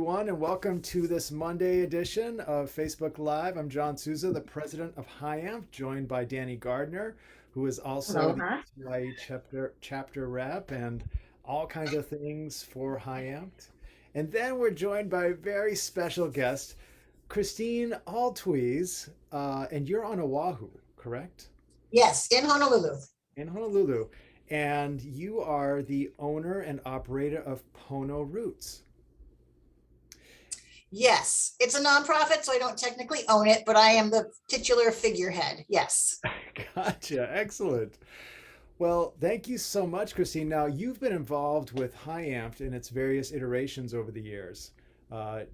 Everyone, and welcome to this Monday edition of Facebook Live. I'm John Souza, the president of HIAMFT, joined by Danny Gardner, who is also the Aloha. HIA chapter rep and all kinds of things for HIAMFT. And then we're joined by a very special guest, Kristine Altwies, and you're on Oahu, correct? Yes, in Honolulu. In Honolulu. And you are the owner and operator of Pono Roots. Yes, it's a nonprofit, so I don't technically own it, but I am the titular figurehead. Yes. Gotcha. Excellent. Well, thank you so much, Christine. Now, you've been involved with HIAMFT in its various iterations over the years. I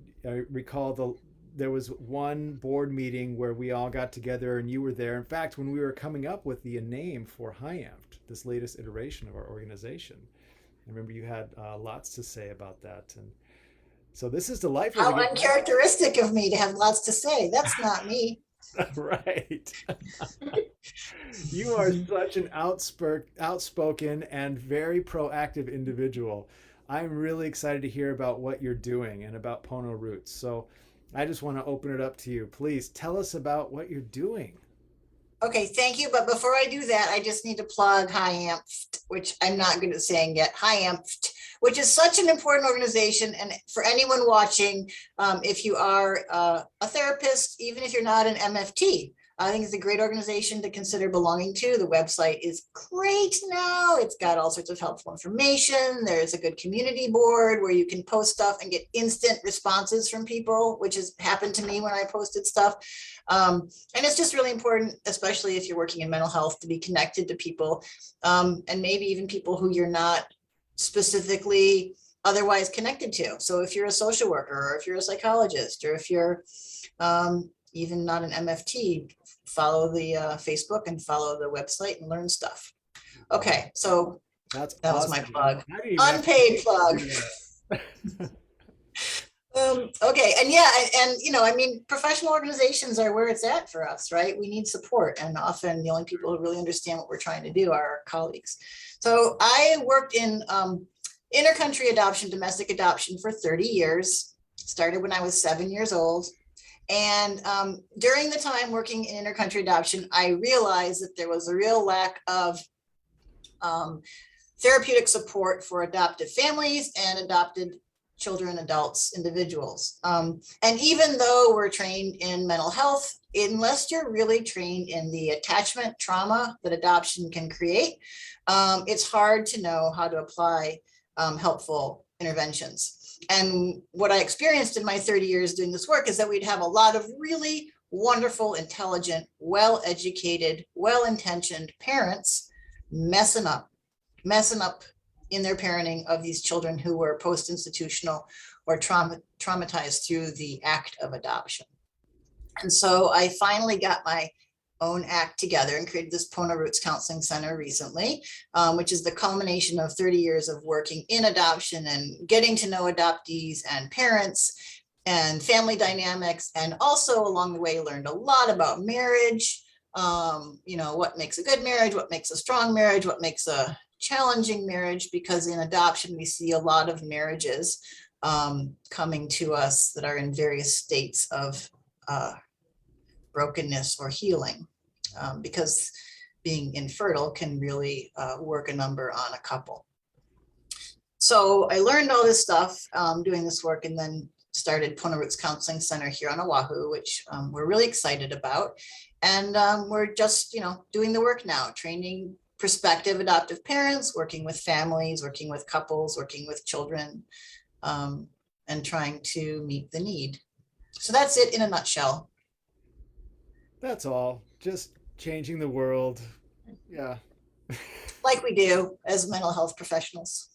recall there was one board meeting where we all got together and you were there. In fact, when we were coming up with the name for HIAMFT, this latest iteration of our organization, I remember you had lots to say about that. And so this is delightful to How get back. uncharacteristic of me to have lots to say. That's not me. Right. You are such an outspoken and very proactive individual. I'm really excited to hear about what you're doing and about Pono Roots. So I just want to open it up to you. Please tell us about what you're doing. Okay, thank you. But before I do that, I just need to plug HIAMFT, which I'm not good at saying yet. HIAMFT, which is such an important organization. And for anyone watching, if you are a therapist, even if you're not an MFT, I think it's a great organization to consider belonging to. The website is great now. It's got all sorts of helpful information. There's a good community board where you can post stuff and get instant responses from people, which has happened to me when I posted stuff. And it's just really important, especially if you're working in mental health, to be connected to people, and maybe even people who you're not specifically otherwise connected to. So if you're a social worker, or if you're a psychologist, or if you're even not an MFT, follow the Facebook and follow the website and learn stuff. Wow, Okay, so that's that was my awesome. plug. I didn't even have to Unpaid pay you to plug. do that. Okay, and yeah, I mean, professional organizations are where it's at for us, right? We need support, and often the only people who really understand what we're trying to do are our colleagues. So I worked in intercountry adoption, domestic adoption for 30 years. Started when I was 7 years old. And during the time working in intercountry adoption, I realized that there was a real lack of um, therapeutic support for adoptive families and adopted children, adults, individuals. And even though we're trained in mental health, unless you're really trained in the attachment trauma that adoption can create, it's hard to know how to apply helpful interventions. And what I experienced in my 30 years doing this work is that we'd have a lot of really wonderful, intelligent, well-educated, well-intentioned parents messing up messing up in their parenting of these children who were post-institutional or traumatized through the act of adoption. And so I finally got my own act together and created this Pono Roots Counseling Center recently, which is the culmination of 30 years of working in adoption and getting to know adoptees and parents and family dynamics. And also along the way, learned a lot about marriage, what makes a good marriage, what makes a strong marriage, what makes a challenging marriage, because in adoption, we see a lot of marriages coming to us that are in various states of brokenness or healing, because being infertile can really work a number on a couple. So I learned all this stuff doing this work, and then started Pono Roots Counseling Center here on Oahu, which we're really excited about. And we're just, doing the work now, training prospective adoptive parents, working with families, working with couples, working with children, and trying to meet the need. So that's it in a nutshell. That's all. Just changing the world. Yeah. Like we do as mental health professionals.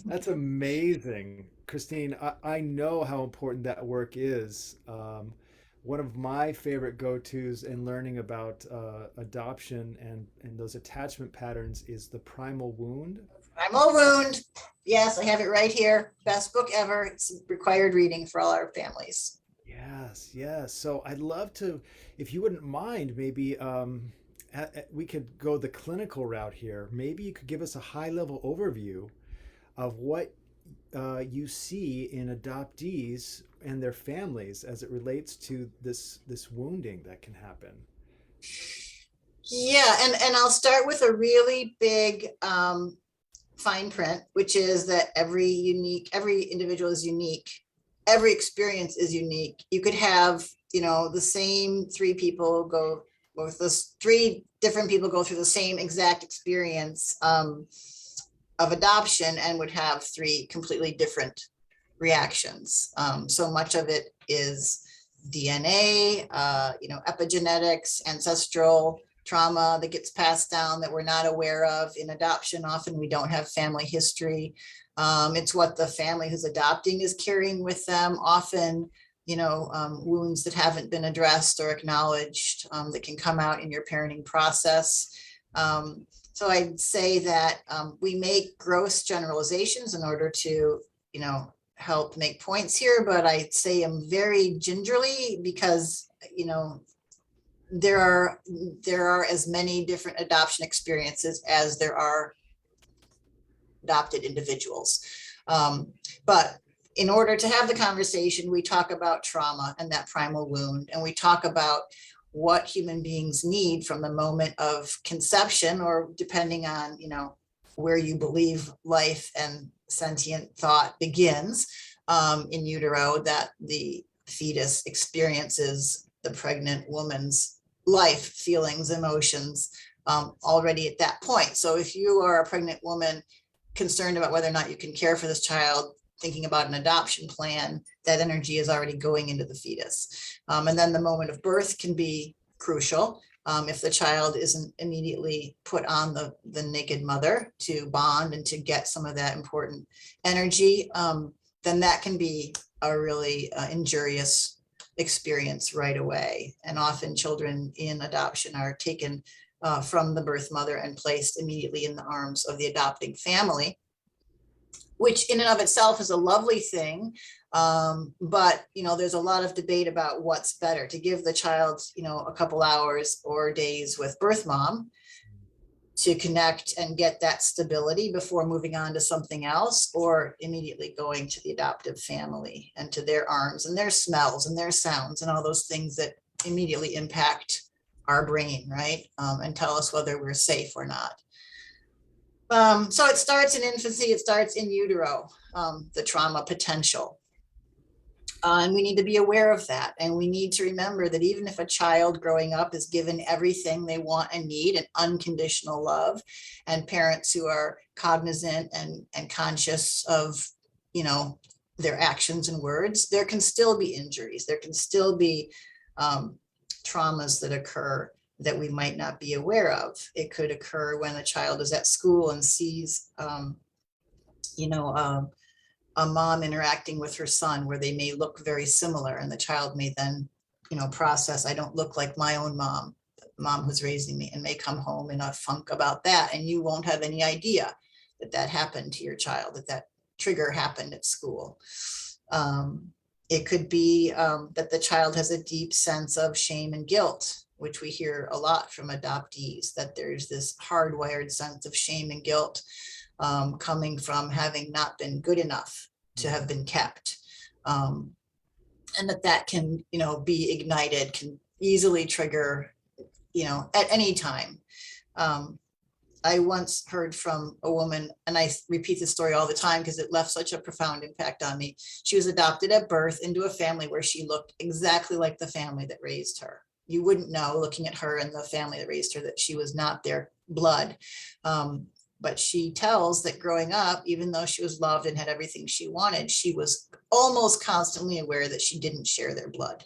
That's amazing. Christine, I know how important that work is. One of my favorite go-tos in learning about adoption and those attachment patterns is The Primal Wound. Primal Wound. Yes, I have it right here. Best book ever. It's required reading for all our families. Yes, yes. So I'd love to, if you wouldn't mind, maybe we could go the clinical route here. Maybe you could give us a high-level overview of what you see in adoptees and their families as it relates to this wounding that can happen? Yeah, and I'll start with a really big fine print, which is that every individual is unique. Every experience is unique. You could have, the same three different people go through the same exact experience of adoption and would have three completely different reactions. So much of it is DNA, epigenetics, ancestral trauma that gets passed down that we're not aware of. In adoption, often we don't have family history. It's what the family who's adopting is carrying with them, often, wounds that haven't been addressed or acknowledged that can come out in your parenting process. So I'd say that we make gross generalizations in order to, help make points here, but I'd say them very gingerly because, there are as many different adoption experiences as there are adopted individuals. But in order to have the conversation, we talk about trauma and that primal wound, and we talk about what human beings need from the moment of conception, or depending on, where you believe life and sentient thought begins in utero, that the fetus experiences the pregnant woman's life, feelings, emotions already at that point. So if you are a pregnant woman concerned about whether or not you can care for this child, thinking about an adoption plan, that energy is already going into the fetus. And then the moment of birth can be crucial. If the child isn't immediately put on the naked mother to bond and to get some of that important energy, then that can be a really injurious experience right away. And often children in adoption are taken from the birth mother and placed immediately in the arms of the adopting family, which in and of itself is a lovely thing. But, there's a lot of debate about what's better, to give the child, a couple hours or days with birth mom to connect and get that stability before moving on to something else, or immediately going to the adoptive family and to their arms and their smells and their sounds and all those things that immediately impact our brain, right? And tell us whether we're safe or not. So it starts in infancy, it starts in utero, the trauma potential. And we need to be aware of that. And we need to remember that even if a child growing up is given everything they want and need, and unconditional love, and parents who are cognizant and conscious of, their actions and words, there can still be injuries. There can still be traumas that occur that we might not be aware of. It could occur when a child is at school and sees, a mom interacting with her son where they may look very similar, and the child may then, process, I don't look like my own mom who's raising me, and may come home in a funk about that. And you won't have any idea that happened to your child, that trigger happened at school. It could be that the child has a deep sense of shame and guilt, which we hear a lot from adoptees, that there's this hardwired sense of shame and guilt coming from having not been good enough to have been kept. And that can, be ignited, can easily trigger, at any time. I once heard from a woman, and I repeat this story all the time because it left such a profound impact on me. She was adopted at birth into a family where she looked exactly like the family that raised her. You wouldn't know, looking at her and the family that raised her, that she was not their blood. But she tells that growing up, even though she was loved and had everything she wanted, she was almost constantly aware that she didn't share their blood,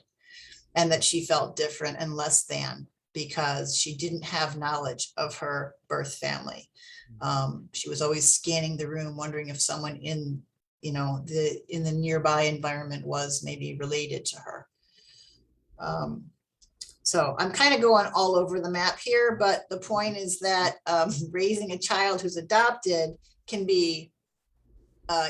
and that she felt different and less than because she didn't have knowledge of her birth family. She was always scanning the room, wondering if someone in the nearby environment was maybe related to her. So I'm kind of going all over the map here, but the point is that raising a child who's adopted can be,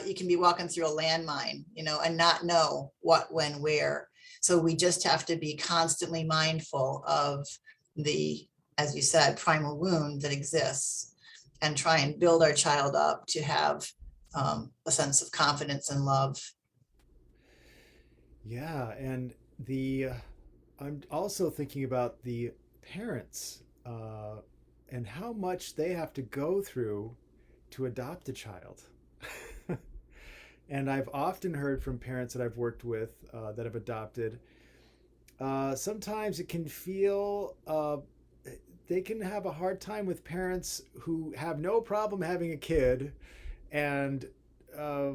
you can be walking through a landmine, and not know what, when, where. So we just have to be constantly mindful of the, as you said, primal wound that exists, and try and build our child up to have a sense of confidence and love. Yeah, and the I'm also thinking about the parents and how much they have to go through to adopt a child. And I've often heard from parents that I've worked with that have adopted. Sometimes it can feel they can have a hard time with parents who have no problem having a kid, and uh,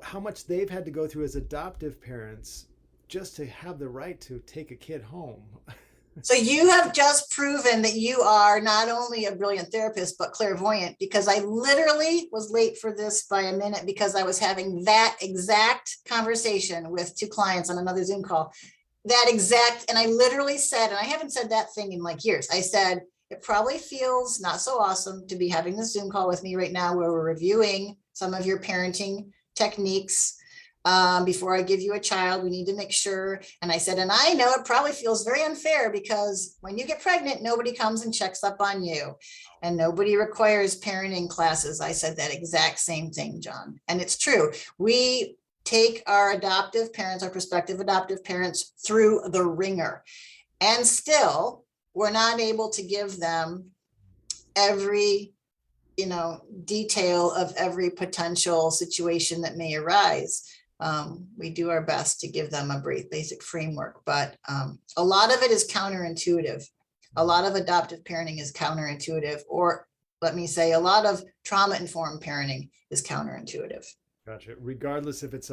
how much they've had to go through as adoptive parents just to have the right to take a kid home. So you have just proven that you are not only a brilliant therapist, but clairvoyant, because I literally was late for this by a minute because I was having that exact conversation with two clients on another Zoom call. That exact, and I literally said, and I haven't said that thing in like years. I said, it probably feels not so awesome to be having this Zoom call with me right now where we're reviewing some of your parenting techniques. Before I give you a child, we need to make sure. And I said, and I know it probably feels very unfair because when you get pregnant, nobody comes and checks up on you and nobody requires parenting classes. I said that exact same thing, John. And it's true. We take our adoptive parents, our prospective adoptive parents through the ringer. And still, we're not able to give them every, detail of every potential situation that may arise. We do our best to give them a basic framework, but a lot of it is counterintuitive. A lot of adoptive parenting is counterintuitive, or let me say, a lot of trauma-informed parenting is counterintuitive. Gotcha. Regardless if it's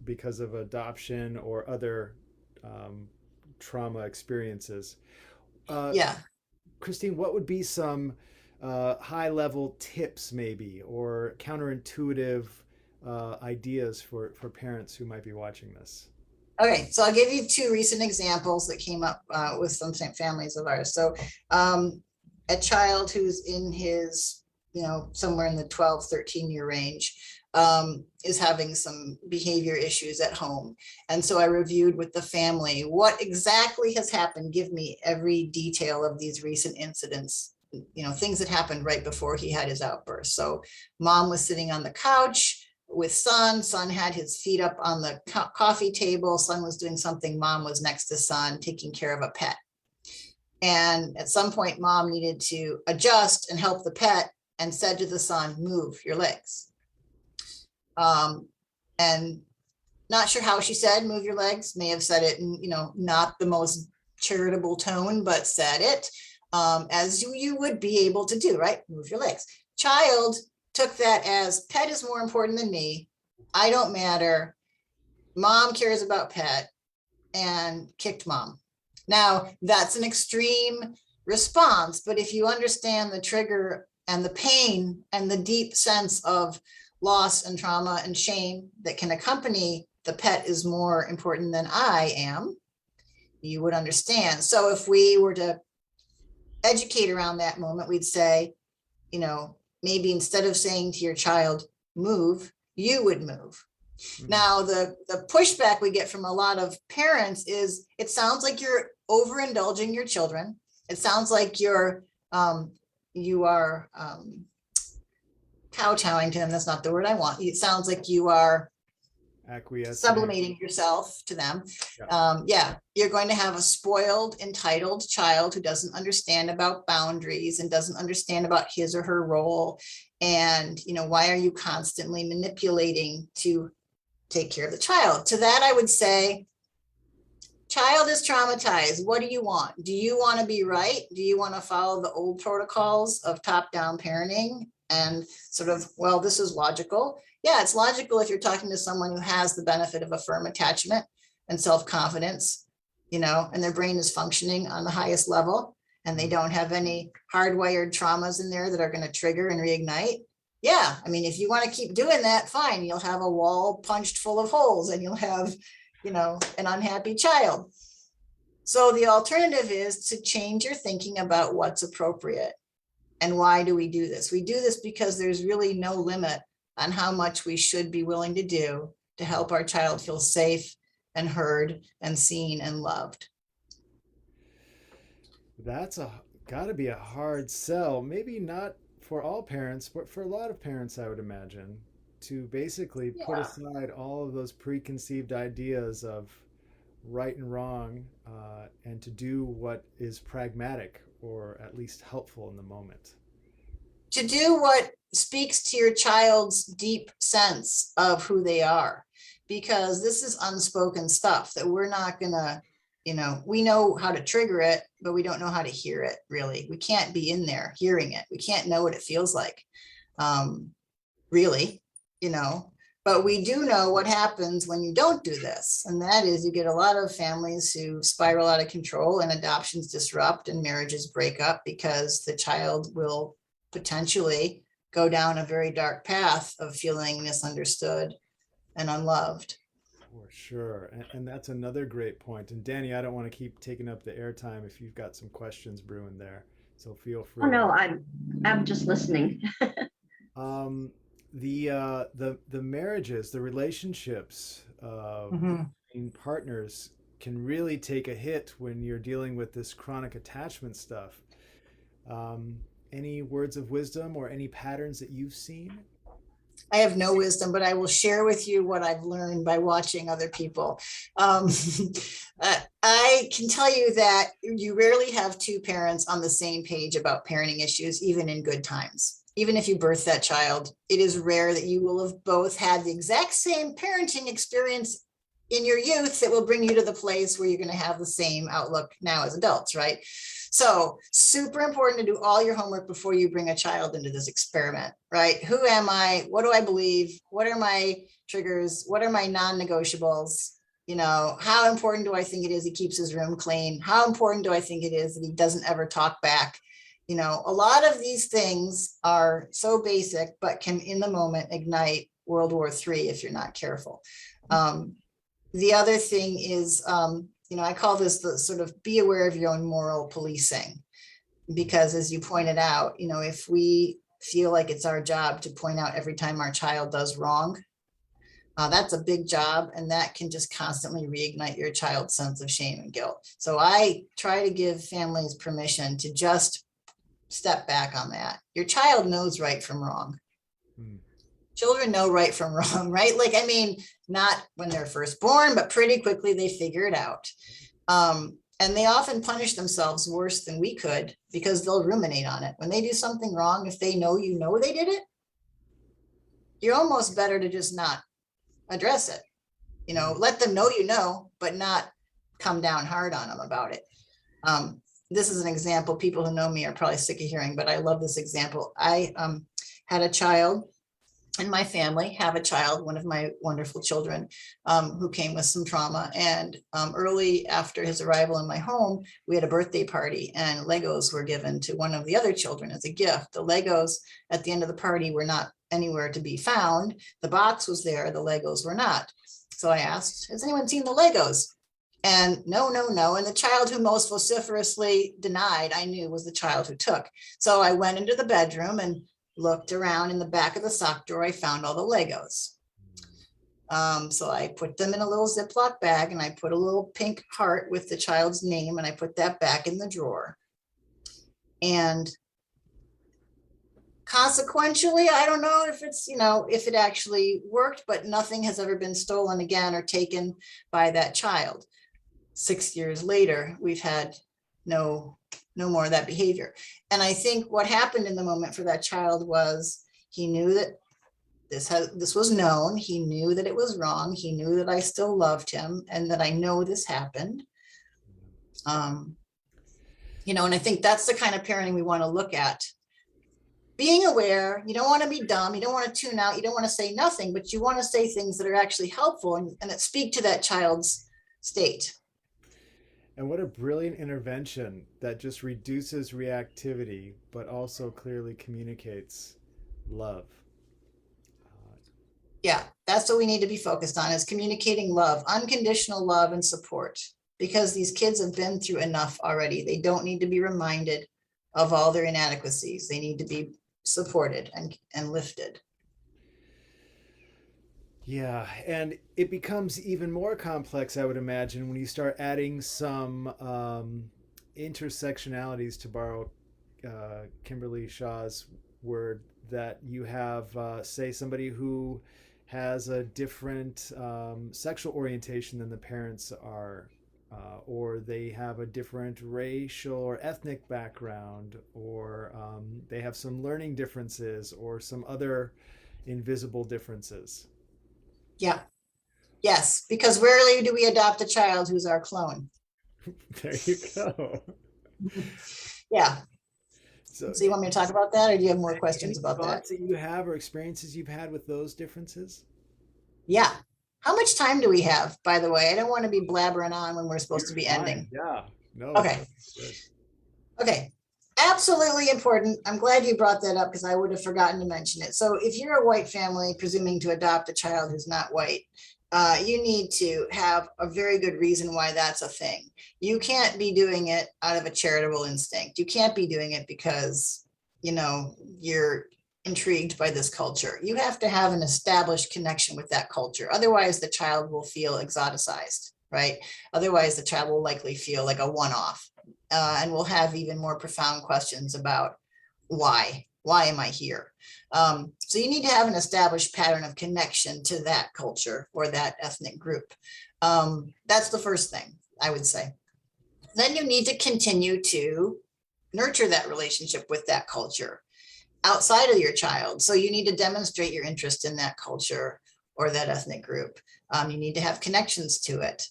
because of adoption or other um, trauma experiences. Uh, Yeah. Kristine, what would be some high level tips, maybe, or counterintuitive ideas for parents who might be watching this? Okay, so I'll give you two recent examples that came up with some families of ours. So a child who's in his, somewhere in the 12, 13-year range is having some behavior issues at home. And so I reviewed with the family, what exactly has happened? Give me every detail of these recent incidents, things that happened right before he had his outburst. So mom was sitting on the couch with son had his feet up on the coffee table, son was doing something, mom was next to son taking care of a pet. And at some point, mom needed to adjust and help the pet and said to the son, move your legs. And not sure how she said, move your legs, may have said it in, not the most charitable tone, but said it as you would be able to do, right? Move your legs. Child took that as pet is more important than me. I don't matter. Mom cares about pet, and kicked mom. Now, that's an extreme response, but if you understand the trigger and the pain and the deep sense of loss and trauma and shame that can accompany the pet is more important than I am, you would understand. So if we were to educate around that moment, we'd say, maybe instead of saying to your child, move, you would move. Mm-hmm. Now, the pushback we get from a lot of parents is, it sounds like you're overindulging your children. It sounds like you are kowtowing to them. That's not the word I want. It sounds like you are sublimating yourself to them. Yeah. You're going to have a spoiled, entitled child who doesn't understand about boundaries and doesn't understand about his or her role. And, why are you constantly manipulating to take care of the child? To that, I would say, child is traumatized. What do you want? Do you want to be right? Do you want to follow the old protocols of top-down parenting and sort of, well, this is logical? Yeah, it's logical if you're talking to someone who has the benefit of a firm attachment and self-confidence, and their brain is functioning on the highest level and they don't have any hardwired traumas in there that are going to trigger and reignite. Yeah, I mean, if you want to keep doing that, fine. You'll have a wall punched full of holes and you'll have, an unhappy child. So the alternative is to change your thinking about what's appropriate. And why do we do this? We do this because there's really no limit on how much we should be willing to do to help our child feel safe and heard and seen and loved. That's got to be a hard sell. Maybe not for all parents, but for a lot of parents, I would imagine. to basically put Yeah. aside all of those preconceived ideas of right and wrong, and to do what is pragmatic or at least helpful in the moment. To do what speaks to your child's deep sense of who they are, because this is unspoken stuff that we're not gonna, we know how to trigger it, but we don't know how to hear it. Really, we can't be in there hearing it. We can't know what it feels like, um, really, you know but we do know what happens when you don't do this, and that is you get a lot of families who spiral out of control, and adoptions disrupt, and marriages break up because the child will potentially go down a very dark path of feeling misunderstood and unloved. For sure. And that's another great point. And Danny, I don't want to keep taking up the airtime if you've got some questions brewing there. So feel Oh free. no, I'm just listening. Um, the marriages, the relationships Mhm. between partners can really take a hit when you're dealing with this chronic attachment stuff. Um, any words of wisdom or any patterns that you've seen? I have no wisdom, but I will share with you what I've learned by watching other people. Um, I can tell you that you rarely have two parents on the same page about parenting issues, even in good times. Even if you birth that child, it is rare that you will have both had the exact same parenting experience in your youth that will bring you to the place where you're going to have the same outlook now as adults, right? So super important to do all your homework before you bring a child into this experiment, right? Who am I? What do I believe? What are my triggers? What are my non-negotiables? How important do I think it is he keeps his room clean? How important do I think it is that he doesn't ever talk back? A lot of these things are so basic, but can in the moment ignite World War III if you're not careful. The other thing is, I call this the sort of be aware of your own moral policing, because as you pointed out, if we feel like it's our job to point out every time our child does wrong, that's a big job, and that can just constantly reignite your child's sense of shame and guilt. So I try to give families permission to just step back on that. Your child knows right from wrong. Hmm. Children know right from wrong, right? Not when they're first born, but pretty quickly they figure it out. And they often punish themselves worse than we could because they'll ruminate on it. When they do something wrong, if they know they did it, you're almost better to just not address it. Let them know, but not come down hard on them about it. This is an example people who know me are probably sick of hearing, but I love this example. I had a child in my family, have a child, one of my wonderful children, who came with some trauma. And early after his arrival in my home, we had a birthday party, and Legos were given to one of the other children as a gift. The Legos at the end of the party were not anywhere to be found. The box was there, the Legos were not. So I asked, has anyone seen the Legos? And no. And the child who most vociferously denied, I knew was the child who took. So I went into the bedroom and looked around in the back of the sock drawer. I found all the Legos. So I put them in a little Ziploc bag, and I put a little pink heart with the child's name, and I put that back in the drawer. And consequentially, I don't know if it's, if it actually worked, but nothing has ever been stolen again or taken by that child. 6 years later, we've had no more of that behavior. And I think what happened in the moment for that child was he knew that this was known. He knew that it was wrong. He knew that I still loved him and that I know this happened. And I think that's the kind of parenting we want to look at. Being aware, you don't want to be dumb. You don't want to tune out. You don't want to say nothing, but you want to say things that are actually helpful and that speak to that child's state. And what a brilliant intervention that just reduces reactivity, but also clearly communicates love. Yeah, that's what we need to be focused on, is communicating love, unconditional love and support, because these kids have been through enough already. They don't need to be reminded of all their inadequacies. They need to be supported and lifted. Yeah, and it becomes even more complex, I would imagine, when you start adding some intersectionalities, to borrow Kimberly Shaw's word, that you have, say, somebody who has a different sexual orientation than the parents are, or they have a different racial or ethnic background, or they have some learning differences or some other invisible differences. Yeah. Yes, because rarely do we adopt a child who's our clone. There you go. Yeah. So, So you want me to talk about that, or do you have more any questions about that? thoughts that you have or experiences you've had with those differences? Yeah. How much time do we have, by the way? I don't want to be blabbering on when we're supposed to be Fine. ending. Yeah. No. Okay. Good. Okay. Absolutely important. I'm glad you brought that up because I would have forgotten to mention it. So if you're a white family presuming to adopt a child who's not white, you need to have a very good reason why that's a thing. You can't be doing it out of a charitable instinct. You can't be doing it because, you're intrigued by this culture. You have to have an established connection with that culture. Otherwise, the child will feel exoticized, right? Otherwise, the child will likely feel like a one-off, and will have even more profound questions about why am I here? So you need to have an established pattern of connection to that culture or that ethnic group. That's the first thing I would say. Then you need to continue to nurture that relationship with that culture outside of your child. So you need to demonstrate your interest in that culture or that ethnic group. You need to have connections to it.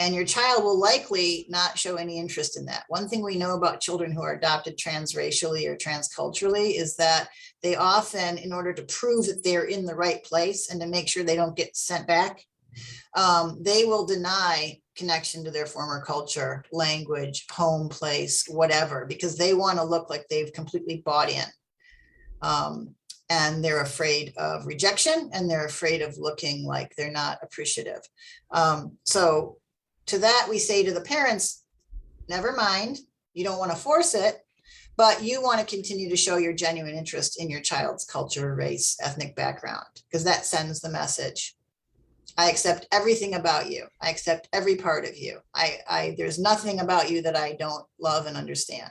And your child will likely not show any interest in that. One thing we know about children who are adopted transracially or transculturally is that they often, in order to prove that they're in the right place and to make sure they don't get sent back, they will deny connection to their former culture, language, home place, whatever, because they want to look like they've completely bought in. And they're afraid of rejection, and they're afraid of looking like they're not appreciative. So to that, we say to the parents, never mind, you don't want to force it, but you want to continue to show your genuine interest in your child's culture, race, ethnic background, because that sends the message. I accept everything about you. I accept every part of you. There's nothing about you that I don't love and understand.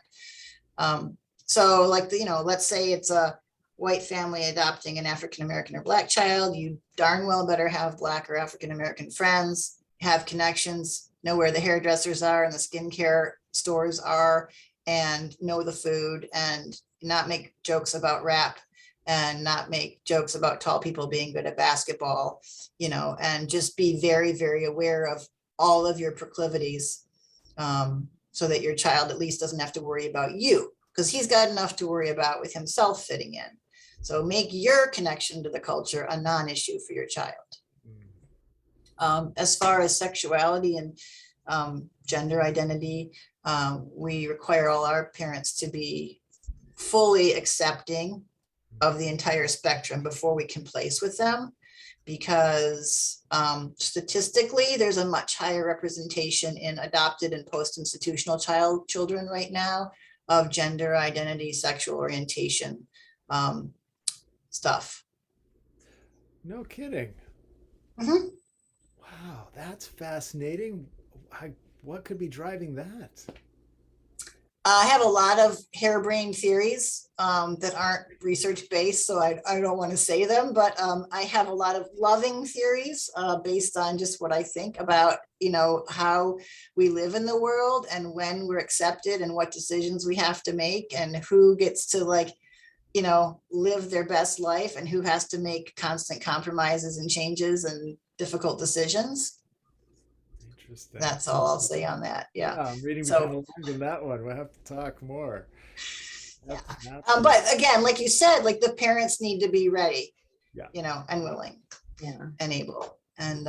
So like, let's say it's a white family adopting an African-American or Black child. You darn well better have Black or African-American friends, have connections, know where the hairdressers are and the skincare stores are, and know the food, and not make jokes about rap, and not make jokes about tall people being good at basketball, and just be very, very aware of all of your proclivities, so that your child at least doesn't have to worry about you, because he's got enough to worry about with himself fitting in. So make your connection to the culture a non-issue for your child. As far as sexuality and gender identity, we require all our parents to be fully accepting of the entire spectrum before we can place with them, because statistically there's a much higher representation in adopted and post-institutional children right now of gender identity, sexual orientation stuff. No kidding. Mm-hmm. Wow, that's fascinating. What could be driving that? I have a lot of harebrained theories that aren't research-based, so I don't want to say them, but I have a lot of loving theories based on just what I think about, how we live in the world and when we're accepted and what decisions we have to make and who gets to live their best life and who has to make constant compromises and changes and difficult decisions. Interesting. That's all I'll say on that. Yeah. I'm reading So, between the lines on that one. We'll have to talk more. yeah. Absolutely. But again, like you said, like the parents need to be ready, Yeah. and willing, Yeah. and able. And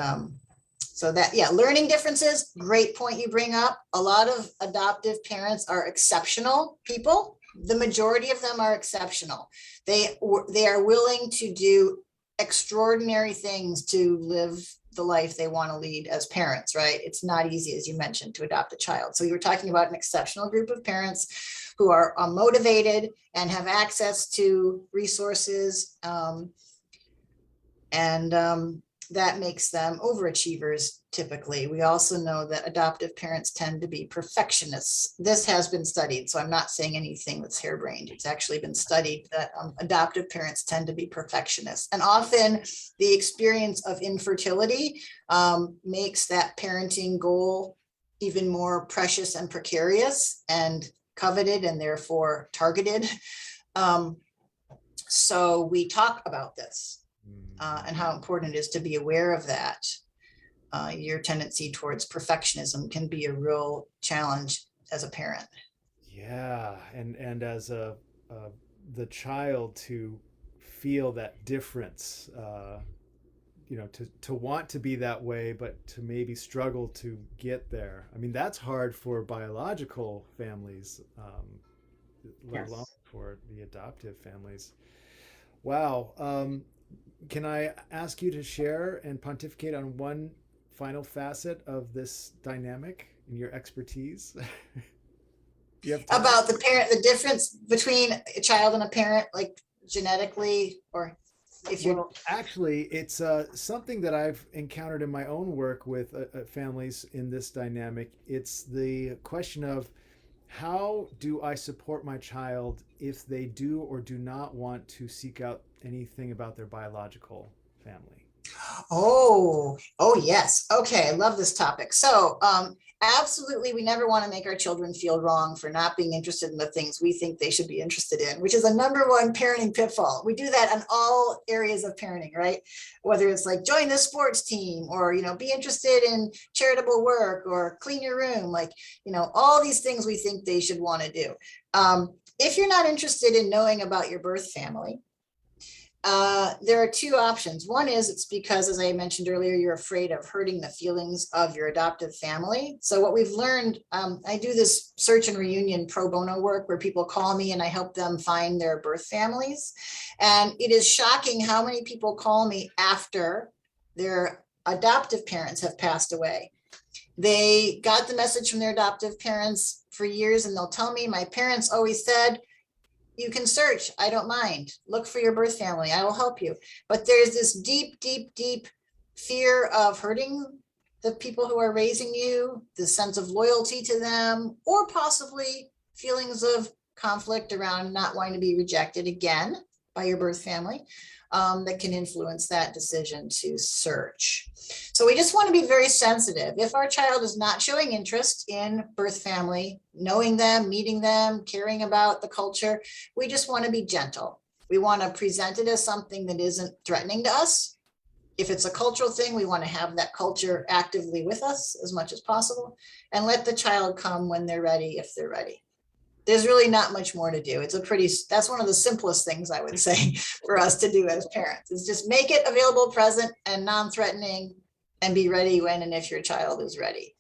so that, learning differences, great point you bring up. A lot of adoptive parents are exceptional people. The majority of them are exceptional. They are willing to do extraordinary things to live the life they want to lead as parents, right? It's not easy, as you mentioned, to adopt a child. So you're talking about an exceptional group of parents who are motivated and have access to resources, and that makes them overachievers typically. We also know that adoptive parents tend to be perfectionists. This has been studied, so I'm not saying anything that's harebrained. It's actually been studied that adoptive parents tend to be perfectionists. And often the experience of infertility makes that parenting goal even more precious and precarious and coveted and therefore targeted. So we talk about this and how important it is to be aware of that. Your tendency towards perfectionism can be a real challenge as a parent. Yeah, and as the child to feel that difference, to want to be that way, but to maybe struggle to get there. I mean, that's hard for biological families, let alone Yes. for the adoptive families. Wow. Can I ask you to share and pontificate on one final facet of this dynamic in your expertise? Do you have time? About the difference between a child and a parent, like genetically, or if you're, Well, actually, it's something that I've encountered in my own work with families in this dynamic. It's the question of how do I support my child if they do or do not want to seek out anything about their biological family? oh yes. Okay, I love this topic. So absolutely, we never want to make our children feel wrong for not being interested in the things we think they should be interested in, which is a #1 parenting pitfall. We do that in all areas of parenting, right? Whether it's like join the sports team, or be interested in charitable work, or clean your room, like all these things we think they should want to do. If you're not interested in knowing about your birth family, there are two options. One is it's because, as I mentioned earlier, you're afraid of hurting the feelings of your adoptive family. So what we've learned, I do this search and reunion pro bono work where people call me and I help them find their birth families. And it is shocking how many people call me after their adoptive parents have passed away. They got the message from their adoptive parents for years, and they'll tell me, my parents always said, you can search, I don't mind. Look for your birth family, I will help you. But there's this deep, deep, deep fear of hurting the people who are raising you, the sense of loyalty to them, or possibly feelings of conflict around not wanting to be rejected again by your birth family, that can influence that decision to search. So we just want to be very sensitive. If our child is not showing interest in birth family, knowing them, meeting them, caring about the culture, we just want to be gentle. We want to present it as something that isn't threatening to us. If it's a cultural thing, we want to have that culture actively with us as much as possible, and let the child come when they're ready, if they're ready. There's really not much more to do. That's one of the simplest things I would say for us to do as parents, is just make it available, present, and non-threatening, and be ready when and if your child is ready.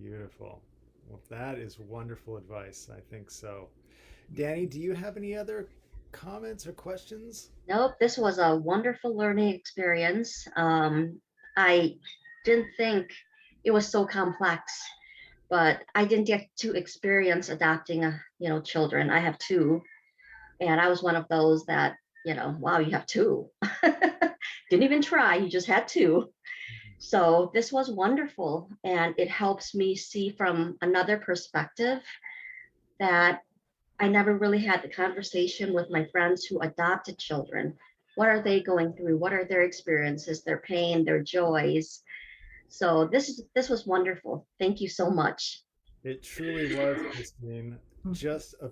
Beautiful. Well, that is wonderful advice. I think so. Danny, do you have any other comments or questions? Nope, this was a wonderful learning experience. I didn't think it was so complex, but I didn't get to experience adopting children. I have two, and I was one of those that, wow, you have two. Didn't even try, you just had two. So this was wonderful, and it helps me see from another perspective that I never really had the conversation with my friends who adopted children. What are they going through? What are their experiences, their pain, their joys? So this was wonderful. Thank you so much. It truly was, Kristine, just a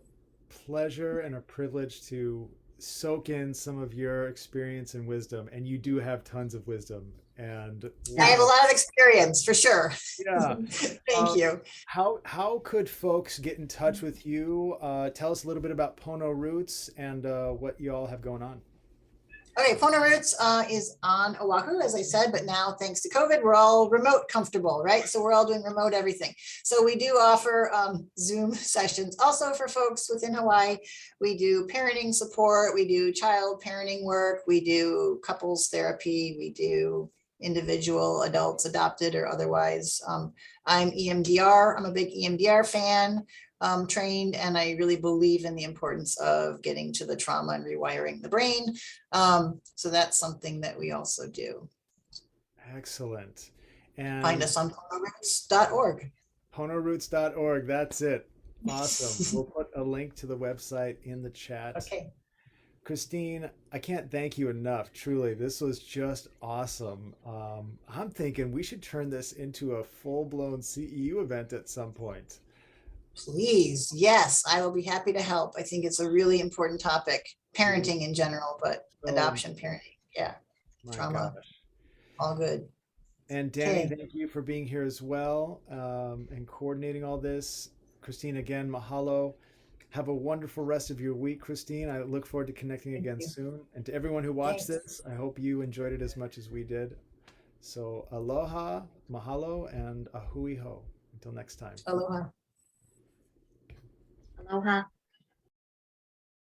pleasure and a privilege to soak in some of your experience and wisdom. And you do have tons of wisdom. And I have a wow, lot of experience for sure. yeah. Thank you. How could folks get in touch with you? Tell us a little bit about Pono Roots and what you all have going on. Okay, Pono Roots is on Oahu, as I said, but now thanks to COVID, we're all remote comfortable, right? So we're all doing remote everything. So we do offer Zoom sessions also for folks within Hawaii. We do parenting support, we do child parenting work, we do couples therapy, we do individual adults, adopted or otherwise. I'm EMDR, I'm a big EMDR fan. Trained, and I really believe in the importance of getting to the trauma and rewiring the brain. So that's something that we also do. Excellent. Find And us on ponoroots.org. ponoroots.org. That's it. Awesome. We'll put a link to the website in the chat. Okay. Kristine, I can't thank you enough. Truly, this was just awesome. I'm thinking we should turn this into a full-blown CEU event at some point. Please. Yes, I will be happy to help. I think it's a really important topic, parenting in general, but So, adoption, parenting. Yeah. my Trauma, gosh. all good. And Danni, Okay. thank you for being here as well, and coordinating all this. Kristine, again, mahalo. Have a wonderful rest of your week, Kristine. I look forward to connecting Thank again you. soon. And to everyone who watched Thanks. this, I hope you enjoyed it as much as we did. So aloha, mahalo, and a hui ho. Until next time. Aloha. Aloha.